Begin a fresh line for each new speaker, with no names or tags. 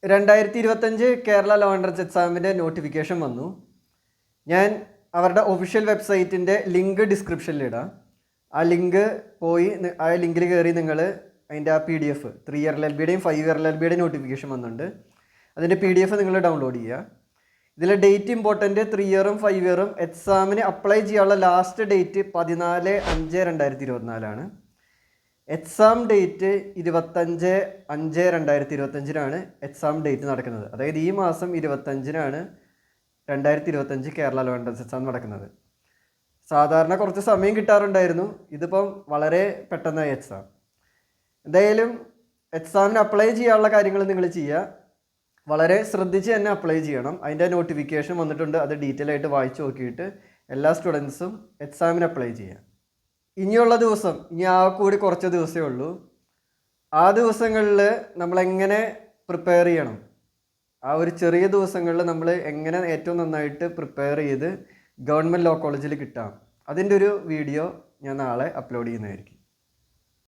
2025 Kerala law entrance എക്സാമിൻ്റെ notification വന്നു. ഞാൻ അവരുടെ ഒഫീഷ്യൽ വെബ്സൈറ്റിൻ്റെ ലിങ്ക് ഡിസ്ക്രിപ്ഷനിലിടാം. ആ ലിങ്കിൽ കയറി നിങ്ങൾ അതിൻ്റെ ആ PDF 3 ഇയർ LLBയുടെയും 5 ഇയർ LLBയുടെയും നോട്ടിഫിക്കേഷൻ വന്നിട്ടുണ്ട്. അതിൻ്റെ PDF നിങ്ങൾ ഡൗൺലോഡ് ചെയ്യുക. ഇതിലെ ഡേറ്റ് ഇമ്പോർട്ടൻറ്റ് 3 ഇയറും 5 ഇയറും എക്സാമിന് അപ്ലൈ ചെയ്യാനുള്ള last date 14/5/2024 exam date 25/5/2025 exam date നടക്കുന്നത്. അതായത് ഈ മാസം 25 2025 കേരള ലോ എൻട്രൻസ് എക്സാം നടക്കുന്നത്. സാധാരണ കുറച്ച് സമയം കിട്ടാറുണ്ടായിരുന്നു, ഇതിപ്പം വളരെ പെട്ടെന്നായി എക്സാം. എന്തായാലും എക്സാമിന് അപ്ലൈ ചെയ്യാനുള്ള കാര്യങ്ങൾ നിങ്ങൾ ചെയ്യുക. വളരെ ശ്രദ്ധിച്ച് തന്നെ അപ്ലൈ ചെയ്യണം. അതിൻ്റെ നോട്ടിഫിക്കേഷൻ വന്നിട്ടുണ്ട്, അത് ഡീറ്റെയിൽ ആയിട്ട് വായിച്ച് നോക്കിയിട്ട് എല്ലാ സ്റ്റുഡൻസും എക്സാമിന് അപ്ലൈ ചെയ്യുക. ഇനിയുള്ള ദിവസം ഇനി കൂടി കുറച്ച് ദിവസമേ ഉള്ളൂ. ആ ദിവസങ്ങളിൽ നമ്മളെങ്ങനെ പ്രിപ്പയർ ചെയ്യണം, ആ ഒരു ചെറിയ ദിവസങ്ങളിൽ നമ്മൾ എങ്ങനെ ഏറ്റവും നന്നായിട്ട് പ്രിപ്പയർ ചെയ്ത് ഗവൺമെൻറ് ലോ കോളേജിൽ കിട്ടാം, അതിൻ്റെ ഒരു വീഡിയോ ഞാൻ നാളെ അപ്ലോഡ് ചെയ്യുന്നതായിരിക്കും.